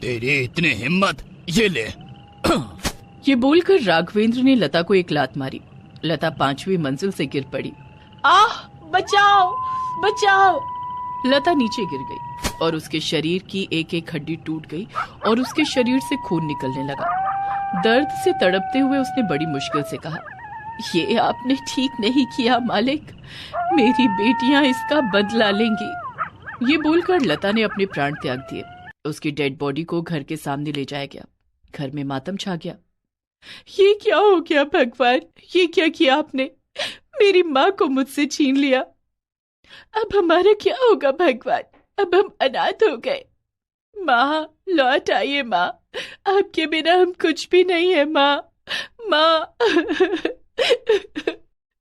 तेरी इतनी हिम्मत, ये ले। ये बोलकर राघवेंद्र ने लता को एक लात मारी। लता 5वीं मंजिल से गिर पड़ी। आह, बचाओ बचाओ। लता नीचे गिर गई और उसके शरीर की एक एक हड्डी टूट गई और उसके शरीर से खून निकलने लगा। दर्द से तड़पते हुए उसने बड़ी मुश्किल से कहा, ये आपने ठीक नहीं किया मालिक, मेरी बेटियां इसका बदला लेंगी। ये बोलकर लता ने अपने प्राण त्याग दिए। उसकी डेड बॉडी को घर के सामने ले जाया गया। घर में मातम छा गया। ये क्या हो गया भगवान, ये क्या किया आपने? मेरी माँ को मुझसे छीन लिया। अब हमारा क्या होगा भगवान? अब हम अनाथ हो गए। माँ लौट आइए माँ, आपके बिना हम कुछ भी नहीं है माँ, माँ।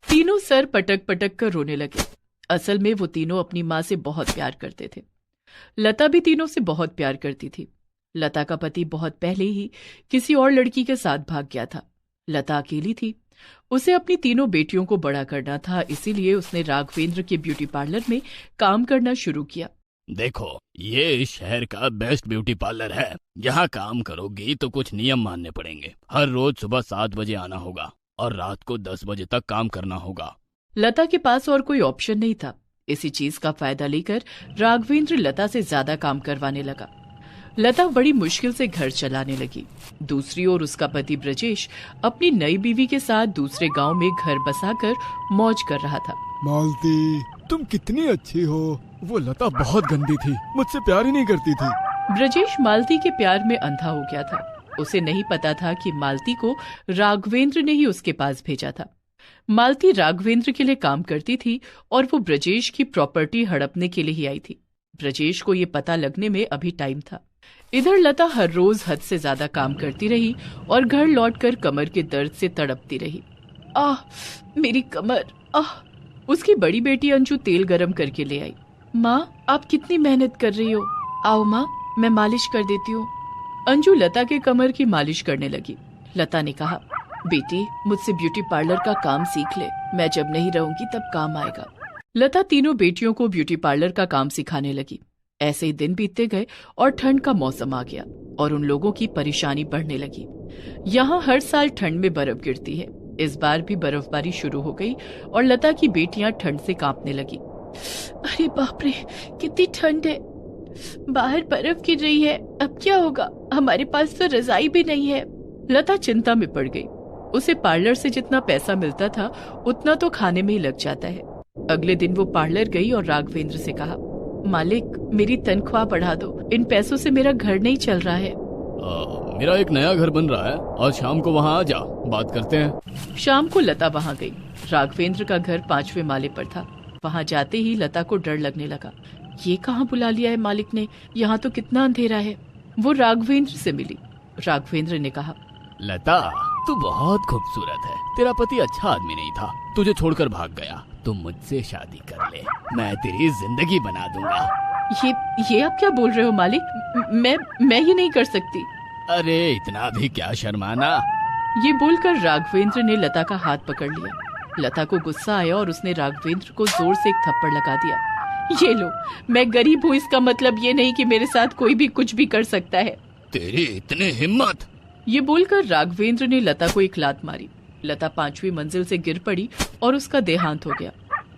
तीनों सर पटक पटक कर रोने लगे। असल में वो तीनों अपनी माँ से बहुत प्यार करते थे। लता भी तीनों से बहुत प्यार करती थी। लता का पति बहुत पहले ही किसी और लड़की के साथ भाग गया था। लता अकेली थी। उसे अपनी तीनों बेटियों को बड़ा करना था, इसीलिए उसने राघवेंद्र के ब्यूटी पार्लर में काम करना शुरू किया। देखो, ये इस शहर का बेस्ट ब्यूटी पार्लर है। यहाँ काम करोगी तो कुछ नियम मानने पड़ेंगे। हर रोज सुबह 7 बजे आना होगा और रात को 10 बजे तक काम करना होगा। लता के पास और कोई ऑप्शन नहीं था। इसी चीज का फायदा लेकर राघवेंद्र लता से ज्यादा काम करवाने लगा। लता बड़ी मुश्किल से घर चलाने लगी। दूसरी ओर उसका पति ब्रजेश अपनी नई बीवी के साथ दूसरे गांव में घर बसाकर मौज कर रहा था। मालती, तुम कितनी अच्छी हो। वो लता बहुत गंदी थी, मुझसे प्यार ही नहीं करती थी। ब्रजेश मालती के प्यार में अंधा हो गया था। उसे नहीं पता था कि मालती को राघवेंद्र ने ही उसके पास भेजा था। मालती राघवेंद्र के लिए काम करती थी और वो ब्रजेश की प्रॉपर्टी हड़पने के लिए ही आई थी। ब्रजेश को ये पता लगने में अभी टाइम था। इधर लता हर रोज हद से ज्यादा काम करती रही और घर लौटकर कमर के दर्द से तड़पती रही। आह, मेरी कमर, आह। उसकी बड़ी बेटी अंजू तेल गरम करके ले आई। माँ, आप कितनी मेहनत कर रही हो? आओ माँ, मैं मालिश कर देती हूँ। अंजू लता के कमर की मालिश करने लगी। लता ने कहा, बेटी, मुझसे ब्यूटी पार्लर का काम सीख ले, मैं जब नहीं रहूंगी तब काम आएगा। लता तीनों बेटियों को ब्यूटी पार्लर का काम सिखाने लगी। ऐसे ही दिन बीतते गए और ठंड का मौसम आ गया और उन लोगों की परेशानी बढ़ने लगी। यहाँ हर साल ठंड में बर्फ गिरती है। इस बार भी बर्फबारी शुरू हो गई और लता की बेटियां ठंड से कांपने लगी। अरे बाप रे, कितनी ठंड है, बाहर बर्फ गिर रही है, अब क्या होगा? हमारे पास तो रजाई भी नहीं है। लता चिंता में पड़ गई। उसे पार्लर से जितना पैसा मिलता था उतना तो खाने में ही लग जाता है। अगले दिन वो पार्लर गई और राघवेंद्र से कहा, मालिक, मेरी तनख्वाह बढ़ा दो, इन पैसों से मेरा घर नहीं चल रहा है। मेरा एक नया घर बन रहा है, आज शाम को वहाँ आ जा, बात करते हैं। शाम को लता वहाँ गई। राघवेंद्र का घर 5वें माले पर था। वहाँ जाते ही लता को डर लगने लगा। ये कहाँ बुला लिया है मालिक ने, यहाँ तो कितना अंधेरा है। वो राघवेंद्र से मिली। राघवेंद्र ने कहा, लता, तू बहुत खूबसूरत है। तेरा पति अच्छा आदमी नहीं था, तुझे छोड़कर भाग गया। तुम मुझसे शादी कर ले, मैं तेरी जिंदगी बना दूंगा। ये आप क्या बोल रहे हो मालिक? मैं ये नहीं कर सकती। अरे इतना भी क्या शर्माना। ये बोलकर राघवेंद्र ने लता का हाथ पकड़ लिया। लता को गुस्सा आया और उसने राघवेंद्र को जोर से एक थप्पड़ लगा दिया। ये लो, मैं गरीब हूँ, इसका मतलब ये नहीं कि मेरे साथ कोई भी कुछ भी कर सकता है। तेरी इतनी हिम्मत। ये बोलकर राघवेंद्र ने लता को एक लात मारी। लता 5वीं मंजिल से गिर पड़ी और उसका देहांत हो गया।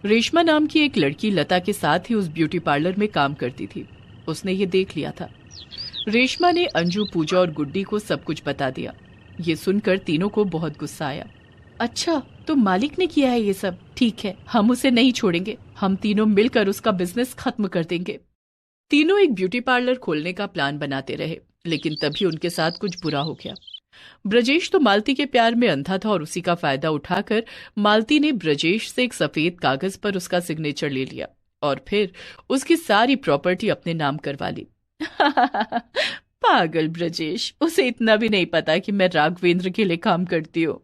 रेशमा नाम की एक लड़की लता के साथ ही उस ब्यूटी पार्लर में काम करती थी। उसने ये देख लिया था। रेशमा ने अंजू, पूजा और गुड्डी को सब कुछ बता दिया। ये सुनकर तीनों को बहुत गुस्सा आया। अच्छा, तो मालिक ने किया है ये सब? ठीक है, हम उसे नहीं छोड़ेंगे। हम तीनों मिलकर उसका बिजनेस खत्म कर देंगे। तीनों एक ब्यूटी पार्लर खोलने का प्लान बनाते रहे, लेकिन तभी उनके साथ कुछ बुरा हो गया। ब्रजेश तो मालती के प्यार में अंधा था और उसी का फायदा उठाकर मालती ने ब्रजेश से एक सफेद कागज पर उसका सिग्नेचर ले लिया और फिर उसकी सारी प्रॉपर्टी अपने नाम करवा ली। पागल ब्रजेश, उसे इतना भी नहीं पता कि मैं राघवेंद्र के लिए काम करती हूँ।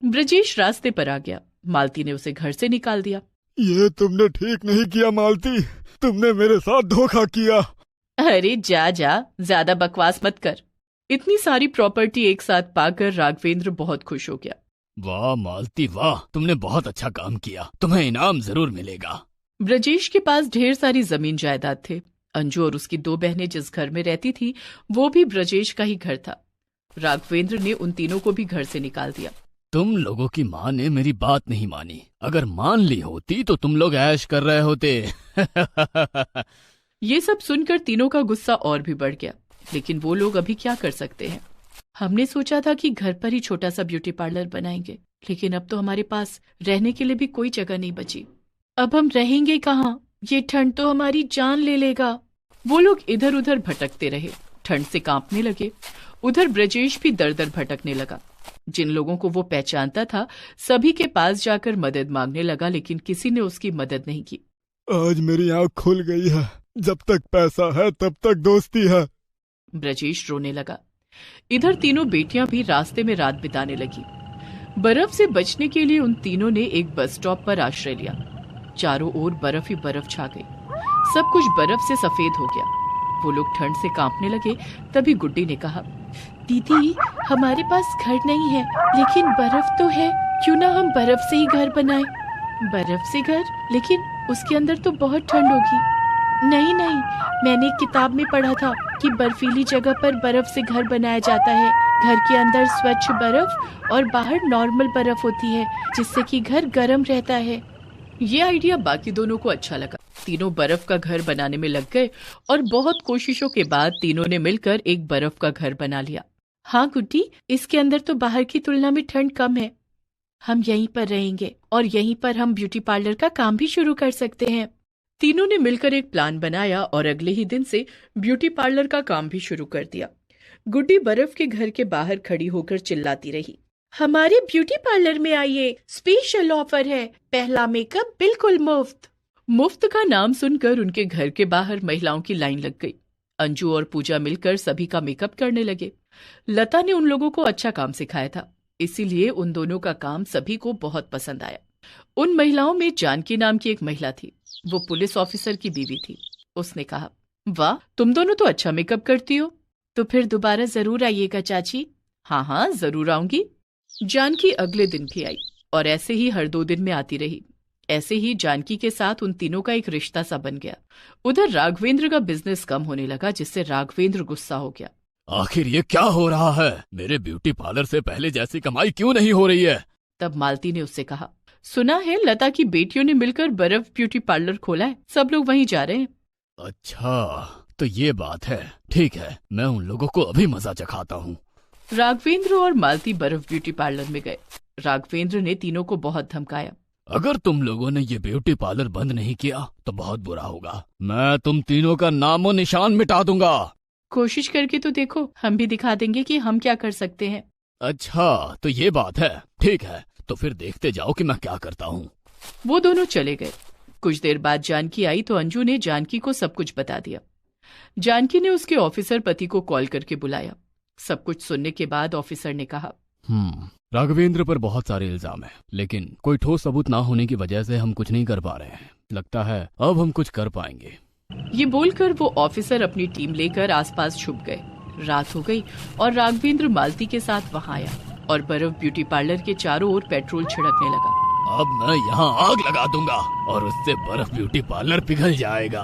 ब्रजेश रास्ते पर आ गया। मालती ने उसे घर से निकाल दिया। ये तुमने ठीक नहीं किया मालती, तुमने मेरे साथ धोखा किया। अरे जा जा, ज्यादा बकवास मत कर। इतनी सारी प्रॉपर्टी एक साथ पाकर राघवेंद्र बहुत खुश हो गया। वाह मालती वाह, तुमने बहुत अच्छा काम किया, तुम्हें इनाम जरूर मिलेगा। ब्रजेश के पास ढेर सारी जमीन जायदाद थे। अंजू और उसकी 2 बहनें जिस घर में रहती थी वो भी ब्रजेश का ही घर था। राघवेंद्र ने उन तीनों को भी घर से निकाल दिया। तुम लोगों की माँ ने मेरी बात नहीं मानी। अगर मान ली होती तो तुम लोग ऐश कर रहे होते। ये सब सुनकर तीनों का गुस्सा और भी बढ़ गया, लेकिन वो लोग अभी क्या कर सकते हैं। हमने सोचा था कि घर पर ही छोटा सा ब्यूटी पार्लर बनाएंगे, लेकिन अब तो हमारे पास रहने के लिए भी कोई जगह नहीं बची। अब हम रहेंगे कहाँ? ये ठंड तो हमारी जान ले लेगा। वो लोग इधर उधर भटकते रहे, ठंड से कांपने लगे। उधर ब्रजेश भी दर दर भटकने लगा। जिन लोगों को वो पहचानता था सभी के पास जाकर मदद मांगने लगा, लेकिन किसी ने उसकी मदद नहीं की। आज मेरी आँख खुल गई है। जब तक पैसा है तब तक दोस्ती है। ब्रजेश रोने लगा। इधर तीनों बेटियां भी रास्ते में रात बिताने लगी। बर्फ से बचने के लिए उन तीनों ने एक बस स्टॉप पर आश्रय लिया। चारों ओर बर्फ ही बर्फ छा गई। सब कुछ बर्फ से सफेद हो गया। वो लोग ठंड से कांपने लगे। तभी गुड्डी ने कहा, दीदी हमारे पास घर नहीं है, लेकिन बर्फ तो है। क्यों ना हम बर्फ से ही घर बनाएं? बर्फ से घर? लेकिन उसके अंदर तो बहुत ठंड होगी। नहीं नहीं, मैंने एक किताब में पढ़ा था कि बर्फीली जगह पर बर्फ से घर बनाया जाता है। घर के अंदर स्वच्छ बर्फ और बाहर नॉर्मल बर्फ होती है, जिससे कि घर गर्म रहता है। ये आइडिया बाकी दोनों को अच्छा लगा। तीनों बर्फ का घर बनाने में लग गए और बहुत कोशिशों के बाद तीनों ने मिलकर एक बर्फ का घर बना लिया। हाँ गुड्डी, इसके अंदर तो बाहर की तुलना में ठंड कम है। हम यहीं पर रहेंगे और यहीं पर हम ब्यूटी पार्लर का काम भी शुरू कर सकते हैं। तीनों ने मिलकर एक प्लान बनाया और अगले ही दिन से ब्यूटी पार्लर का काम भी शुरू कर दिया। गुड्डी बर्फ के घर के बाहर खड़ी होकर चिल्लाती रही, हमारे ब्यूटी पार्लर में आइए, स्पेशल ऑफर है, पहला मेकअप बिल्कुल मुफ्त। मुफ्त का नाम सुनकर उनके घर के बाहर महिलाओं की लाइन लग गई। अंजू और पूजा मिलकर सभी का मेकअप करने लगे। लता ने उन लोगों को अच्छा काम सिखाया था, इसीलिए उन दोनों का काम सभी को बहुत पसंद आया। उन महिलाओं में जानकी नाम की एक महिला थी। वो पुलिस ऑफिसर की बीवी थी। उसने कहा, वाह, तुम दोनों तो अच्छा मेकअप करती हो, तो फिर दोबारा जरूर आइएगा चाची। हाँ हाँ, जरूर आऊंगी। जानकी अगले दिन भी आई और ऐसे ही हर 2 दिन में आती रही। ऐसे ही जानकी के साथ उन तीनों का एक रिश्ता सा बन गया। उधर राघवेंद्र का बिजनेस कम होने लगा, जिससे राघवेंद्र गुस्सा हो गया। आखिर ये क्या हो रहा है? मेरे ब्यूटी पार्लर से पहले जैसी कमाई क्यों नहीं हो रही है? तब मालती ने उससे कहा, सुना है लता की बेटियों ने मिलकर बर्फ ब्यूटी पार्लर खोला है, सब लोग वहीं जा रहे हैं। अच्छा, तो ये बात है। ठीक है, मैं उन लोगों को अभी मजा चखाता हूँ। राघवेंद्र और मालती बर्फ ब्यूटी पार्लर में गए। राघवेंद्र ने तीनों को बहुत धमकाया। अगर तुम लोगों ने ये ब्यूटी पार्लर बंद नहीं किया तो बहुत बुरा होगा। मैं तुम तीनों का नामो निशान मिटा दूंगा। कोशिश करके तो देखो, हम भी दिखा देंगे कि हम क्या कर सकते हैं। अच्छा, तो ये बात है। ठीक है, तो फिर देखते जाओ कि मैं क्या करता हूँ। वो दोनों चले गए। कुछ देर बाद जानकी आई तो अंजू ने जानकी को सब कुछ बता दिया। जानकी ने उसके ऑफिसर पति को कॉल करके बुलाया। सब कुछ सुनने के बाद ऑफिसर ने कहा, राघवेंद्र पर बहुत सारे इल्जाम हैं, लेकिन कोई ठोस सबूत ना होने की वजह से हम कुछ नहीं कर पा रहे हैं। लगता है अब हम कुछ कर पाएंगे। ये बोलकर वो ऑफिसर अपनी टीम लेकर आसपास छुप गए। रात हो गई और राघवेंद्र मालती के साथ वहां आया और बर्फ ब्यूटी पार्लर के चारों ओर पेट्रोल छिड़कने लगा। अब मैं यहाँ आग लगा दूंगा और उससे बर्फ ब्यूटी पार्लर पिघल जाएगा।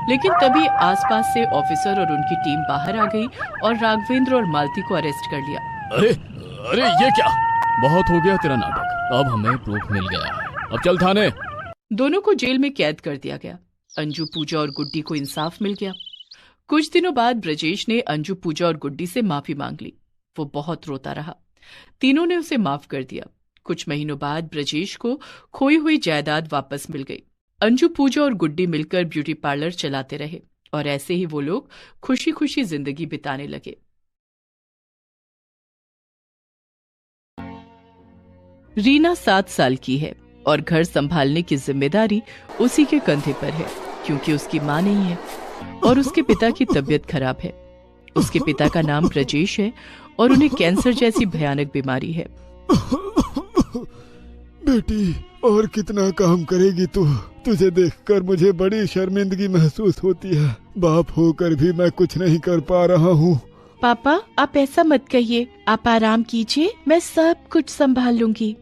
लेकिन तभी आसपास से ऑफिसर और उनकी टीम बाहर आ गई और राघवेंद्र और मालती को अरेस्ट कर लिया। अरे अरे, ये क्या? बहुत हो गया तेरा नाटक। अब हमें प्रूफ मिल गया है, अब चल थाने। दोनों को जेल में कैद कर दिया गया। अंजू, पूजा और गुड्डी को इंसाफ मिल गया। कुछ दिनों बाद ब्रजेश ने अंजू, पूजा और गुड्डी से माफी मांग ली। वो बहुत रोता रहा। तीनों ने उसे माफ कर दिया। कुछ महीनों बाद ब्रजेश को खोई हुई जायदाद वापस मिल गई। अंजू, पूजा और गुड्डी मिलकर ब्यूटी पार्लर चलाते रहे और ऐसे ही वो लोग खुशी खुशी जिंदगी बिताने लगे। रीना 7 साल की है और घर संभालने की जिम्मेदारी उसी के कंधे पर है, क्योंकि उसकी मां नहीं है और उसके पिता की तबीयत खराब है। उसके पिता का नाम ब्रजेश है और उन्हें कैंसर जैसी भयानक बीमारी है। बेटी, और कितना काम करेगी तू? तुझे देखकर मुझे बड़ी शर्मिंदगी महसूस होती है। बाप होकर भी मैं कुछ नहीं कर पा रहा हूँ। पापा, आप ऐसा मत कहिए। आप आराम कीजिए, मैं सब कुछ संभाल लूंगी।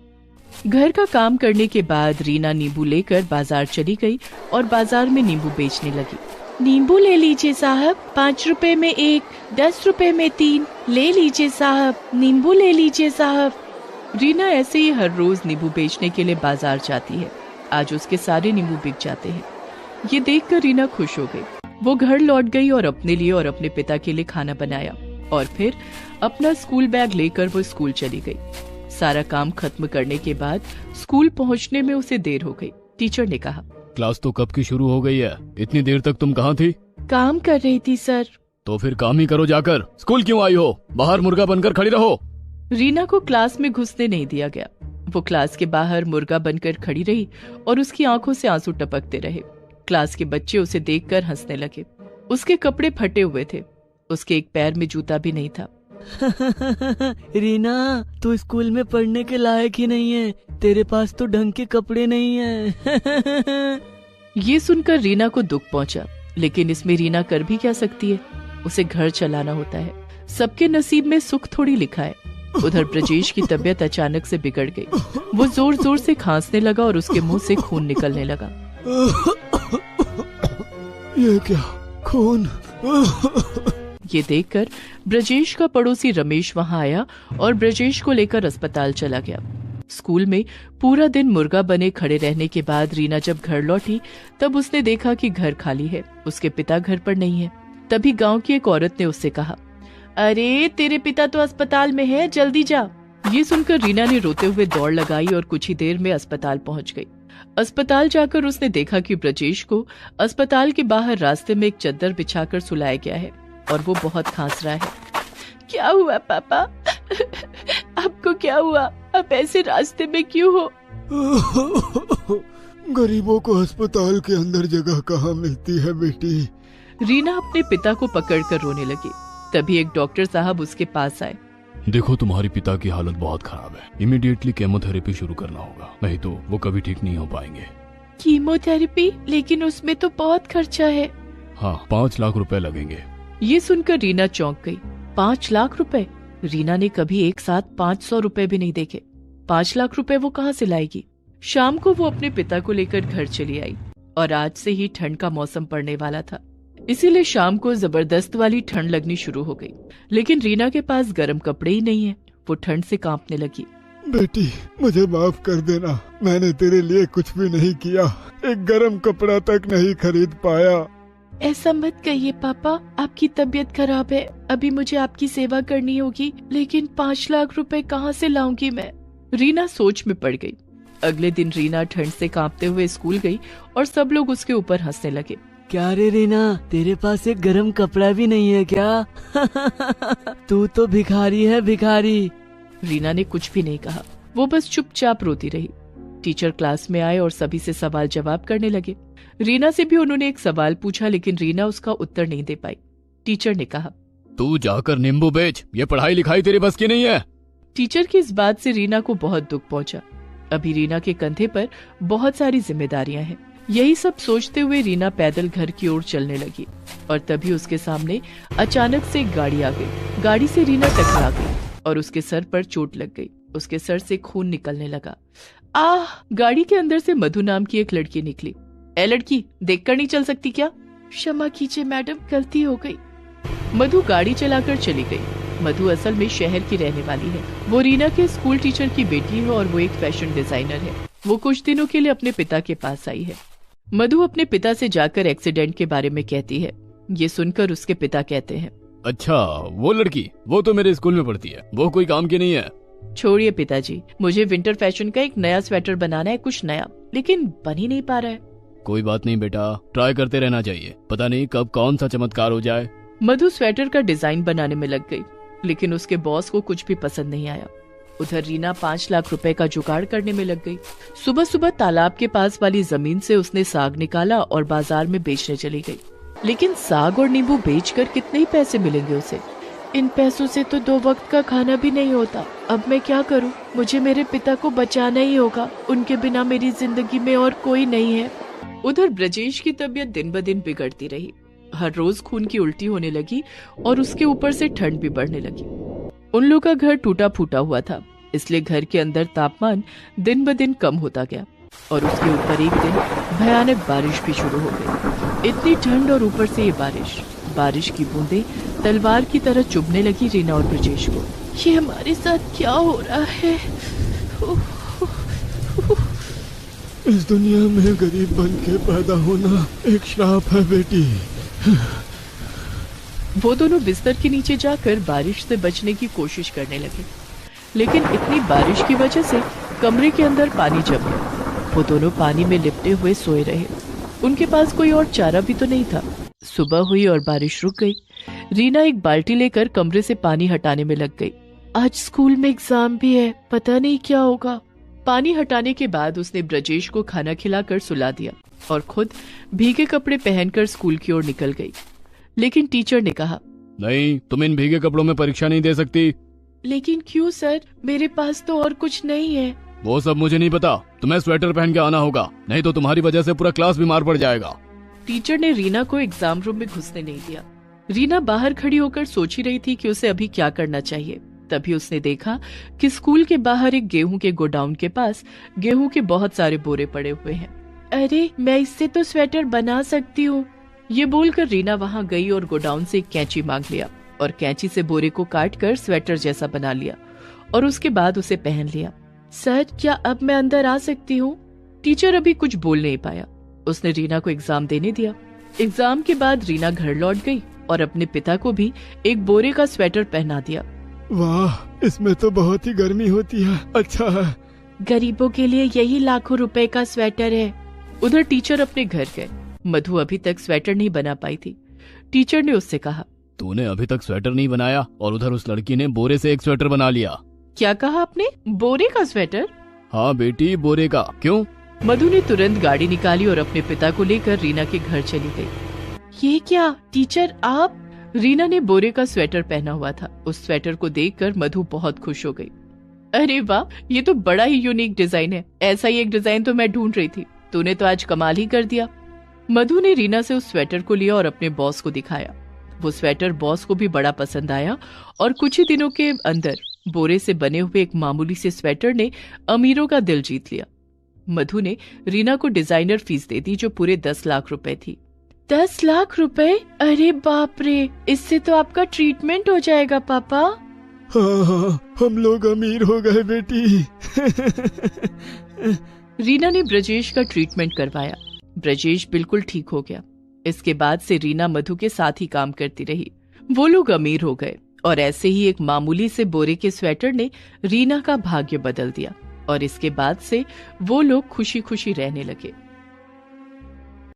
घर का काम करने के बाद रीना नींबू लेकर बाजार चली गई और बाजार में नींबू बेचने लगी। नींबू ले लीजिए साहब, 5 रुपए में 1, 10 रुपए में 3, ले लीजिए साहब, नींबू ले लीजिए साहब। रीना ऐसे ही हर रोज नींबू बेचने के लिए बाजार जाती है। आज उसके सारे नींबू बिक जाते हैं। ये देखकर रीना खुश हो गई। वो घर लौट गई और अपने लिए और अपने पिता के लिए खाना बनाया और फिर अपना स्कूल बैग लेकर वो स्कूल चली गई। सारा काम खत्म करने के बाद स्कूल पहुंचने में उसे देर हो गई। टीचर ने कहा, क्लास तो कब की शुरू हो गई है, इतनी देर तक तुम कहाँ थी? काम कर रही थी सर। तो फिर काम ही करो जाकर, स्कूल क्यों आई हो? बाहर मुर्गा बनकर खड़ी रहो। रीना को क्लास में घुसने नहीं दिया गया। वो क्लास के बाहर मुर्गा बनकर खड़ी रही और उसकी आंखों से आंसू टपकते रहे। क्लास के बच्चे उसे देखकर हंसने लगे। उसके कपड़े फटे हुए थे, उसके एक पैर में जूता भी नहीं था। रीना, तू स्कूल में पढ़ने के लायक ही नहीं है, तेरे पास तो ढंग के कपड़े नहीं है। ये सुनकर रीना को दुख पहुंचा, लेकिन इसमें रीना कर भी क्या सकती है? उसे घर चलाना होता है। सबके नसीब में सुख थोड़ी लिखा है। उधर ब्रजेश की तबीयत अचानक से बिगड़ गई। वो जोर जोर से खांसने लगा और उसके मुंह से खून निकलने लगा। ये क्या, खून? ये देखकर ब्रजेश का पड़ोसी रमेश वहां आया और ब्रजेश को लेकर अस्पताल चला गया। स्कूल में पूरा दिन मुर्गा बने खड़े रहने के बाद रीना जब घर लौटी तब उसने देखा कि घर खाली है, उसके पिता घर पर नहीं है। तभी गांव की एक औरत ने उससे कहा, अरे तेरे पिता तो अस्पताल में है, जल्दी जा। ये सुनकर रीना ने रोते हुए दौड़ लगाई और कुछ ही देर में अस्पताल पहुंच गई। अस्पताल जाकर उसने देखा कि ब्रजेश को अस्पताल के बाहर रास्ते में एक चद्दर बिछाकर सुलाया गया है और वो बहुत खांस रहा है। क्या हुआ पापा? आपको क्या हुआ? आप ऐसे रास्ते में क्यों हो? गरीबों को अस्पताल के अंदर जगह कहाँ मिलती है बेटी? रीना अपने पिता को पकड़कर रोने लगी। तभी एक डॉक्टर साहब उसके पास आए। देखो, तुम्हारे पिता की हालत बहुत खराब है, इमीडिएटली केमोथेरेपी शुरू करना होगा, नहीं तो वो कभी ठीक नहीं हो पाएंगे। कीमोथेरेपी? लेकिन उसमें तो बहुत खर्चा है। हाँ, 5 लाख रुपए लगेंगे। ये सुनकर रीना चौंक गई। 5 लाख रुपए? रीना ने कभी एक साथ 500 रुपए भी नहीं देखे। 5 लाख रुपए वो कहाँ से लाएगी? शाम को वो अपने पिता को लेकर घर चली आई और आज से ही ठंड का मौसम पड़ने वाला था, इसीलिए शाम को जबरदस्त वाली ठंड लगनी शुरू हो गई। लेकिन रीना के पास गर्म कपड़े ही नहीं है। वो ठंड से कांपने लगी। बेटी, मुझे माफ कर देना, मैंने तेरे लिए कुछ भी नहीं किया, एक गर्म कपड़ा तक नहीं खरीद पाया। ऐसा मत कहिए पापा, आपकी तबीयत खराब है, अभी मुझे आपकी सेवा करनी होगी, लेकिन 5 लाख रुपए कहाँ से लाऊंगी मैं? रीना सोच में पड़ गई। अगले दिन रीना ठंड से कांपते हुए स्कूल गई और सब लोग उसके ऊपर हंसने लगे। क्या रे रीना, तेरे पास एक गर्म कपड़ा भी नहीं है क्या? तू तो भिखारी है, भिखारी। रीना ने कुछ भी नहीं कहा, वो बस चुपचाप रोती रही। टीचर क्लास में आए और सभी से सवाल जवाब करने लगे। रीना से भी उन्होंने एक सवाल पूछा, लेकिन रीना उसका उत्तर नहीं दे पाई। टीचर ने कहा, तू जाकर नींबू बेच, ये पढ़ाई लिखाई तेरे बस की नहीं है। टीचर की इस बात से रीना को बहुत दुख पहुंचा। अभी रीना के कंधे पर बहुत सारी जिम्मेदारियां हैं। यही सब सोचते हुए रीना पैदल घर की ओर चलने लगी और तभी उसके सामने अचानक से एक गाड़ी आ गई। गाड़ी से रीना टकरा गई और उसके सर पर चोट लग गई। उसके सर से खून निकलने लगा। आह! गाड़ी के अंदर से मधु नाम की एक लड़की निकली। ए लड़की, देखकर नहीं चल सकती क्या? क्षमा कीजिए मैडम, गलती हो गई। मधु गाड़ी चलाकर चली गई। मधु असल में शहर की रहने वाली है। वो रीना के स्कूल टीचर की बेटी है और वो एक फैशन डिजाइनर है। वो कुछ दिनों के लिए अपने पिता के पास आई है। मधु अपने पिता से जाकर एक्सीडेंट के बारे में कहती है। ये सुनकर उसके पिता कहते हैं, अच्छा, वो लड़की, वो तो मेरे स्कूल में पढ़ती है, वो कोई काम की नहीं है। छोड़िए पिताजी, मुझे विंटर फैशन का एक नया स्वेटर बनाना है, कुछ नया, लेकिन बन ही नहीं पा रहा है। कोई बात नहीं बेटा, ट्राई करते रहना चाहिए, पता नहीं कब कौन सा चमत्कार हो जाए। मधु स्वेटर का डिजाइन बनाने में लग गई, लेकिन उसके बॉस को कुछ भी पसंद नहीं आया। उधर रीना 5 लाख रुपए का जुगाड़ करने में लग गई। सुबह सुबह तालाब के पास वाली जमीन से उसने साग निकाला और बाजार में बेचने चली गई। लेकिन साग और नींबू बेचकर कितने ही पैसे मिलेंगे उसे? इन पैसों से तो 2 वक्त का खाना भी नहीं होता। अब मैं क्या करूं? मुझे मेरे पिता को बचाना ही होगा, उनके बिना मेरी जिंदगी में और कोई नहीं है। उधर ब्रजेश की तबीयत दिन ब दिन बिगड़ती रही। हर रोज खून की उल्टी होने लगी और उसके ऊपर से ठंड भी बढ़ने लगी। उन लोगों का घर टूटा फूटा हुआ था, इसलिए घर के अंदर तापमान दिन ब दिन कम होता गया और उसके ऊपर एक दिन भयानक बारिश भी शुरू हो गई। इतनी ठंड और ऊपर से ये बारिश की बूंदें तलवार की तरह चुभने लगी रीना और ब्रजेश को। ये हमारे साथ क्या हो रहा है? इस दुनिया में गरीब बन के पैदा होना एक श्राप है बेटी। वो दोनों बिस्तर के नीचे जाकर बारिश से बचने की कोशिश करने लगे, लेकिन इतनी बारिश की वजह से कमरे के अंदर पानी जम गया। वो दोनों पानी में लिपटे हुए सोए रहे। उनके पास कोई और चारा भी तो नहीं था। सुबह हुई और बारिश रुक गई। रीना एक बाल्टी लेकर कमरे से पानी हटाने में लग गई। आज स्कूल में एग्जाम भी है, पता नहीं क्या होगा। पानी हटाने के बाद उसने ब्रजेश को खाना खिलाकर सुला दिया और खुद भीगे कपड़े पहनकर स्कूल की ओर निकल गई। लेकिन टीचर ने कहा, नहीं, तुम इन भीगे कपड़ों में परीक्षा नहीं दे सकती। लेकिन क्यों सर, मेरे पास तो और कुछ नहीं है। वो सब मुझे नहीं पता, तुम्हें स्वेटर पहन के आना होगा, नहीं तो तुम्हारी वजह से पूरा क्लास बीमार पड़ जाएगा। टीचर ने रीना को एग्जाम रूम में घुसने नहीं दिया। रीना बाहर खड़ी होकर सोच ही रही थी कि उसे अभी क्या करना चाहिए। तभी उसने देखा कि स्कूल के बाहर एक गेहूं के गोडाउन के पास गेहूं के बहुत सारे बोरे पड़े हुए हैं। अरे, मैं इससे तो स्वेटर बना सकती हूँ। ये बोलकर रीना वहाँ गई और गोडाउन से एक कैंची मांग लिया और कैंची से बोरे को काटकर स्वेटर जैसा बना लिया और उसके बाद उसे पहन लिया। सर, क्या अब मैं अंदर आ सकती हूँ? टीचर अभी कुछ बोल नहीं पाया। उसने रीना को एग्जाम देने दिया। एग्जाम के बाद रीना घर लौट गई और अपने पिता को भी एक बोरे का स्वेटर पहना दिया। वाह, इसमें तो बहुत ही गर्मी होती है। अच्छा है। गरीबों के लिए यही लाखों रुपए का स्वेटर है। उधर टीचर अपने घर गए। मधु अभी तक स्वेटर नहीं बना पाई थी। टीचर ने उससे कहा, तूने अभी तक स्वेटर नहीं बनाया और उधर उस लड़की ने बोरे से एक स्वेटर बना लिया। क्या कहा आपने? बोरे का स्वेटर? हाँ बेटी, बोरे का। क्यों? मधु ने तुरंत गाड़ी निकाली और अपने पिता को लेकर रीना के घर चली गई। ये क्या टीचर, आप? रीना ने बोरे का स्वेटर पहना हुआ था। उस स्वेटर को देखकर मधु बहुत खुश हो गई। अरे वाह, ये तो बड़ा ही यूनिक डिजाइन है। ऐसा ही एक डिजाइन तो मैं ढूंढ रही थी। तूने तो आज कमाल ही कर दिया। मधु ने रीना से उस स्वेटर को लिया और अपने बॉस को दिखाया। वो स्वेटर बॉस को भी बड़ा पसंद आया और कुछ ही दिनों के अंदर बोरे से बने हुए एक मामूली से स्वेटर ने अमीरों का दिल जीत लिया। मधु ने रीना को डिजाइनर फीस दे दी जो पूरे 10 लाख रुपए थी। 10 लाख रुपए? अरे बाप रे, इससे तो आपका ट्रीटमेंट हो जाएगा पापा। हाँ, हम लोग अमीर हो गए बेटी। रीना ने ब्रजेश का ट्रीटमेंट करवाया। ब्रजेश बिल्कुल ठीक हो गया। इसके बाद से रीना मधु के साथ ही काम करती रही। वो लोग अमीर हो गए और ऐसे ही एक मामूली से बोरे के स्वेटर ने रीना का भाग्य बदल दिया और इसके बाद से वो लोग खुशी खुशी रहने लगे।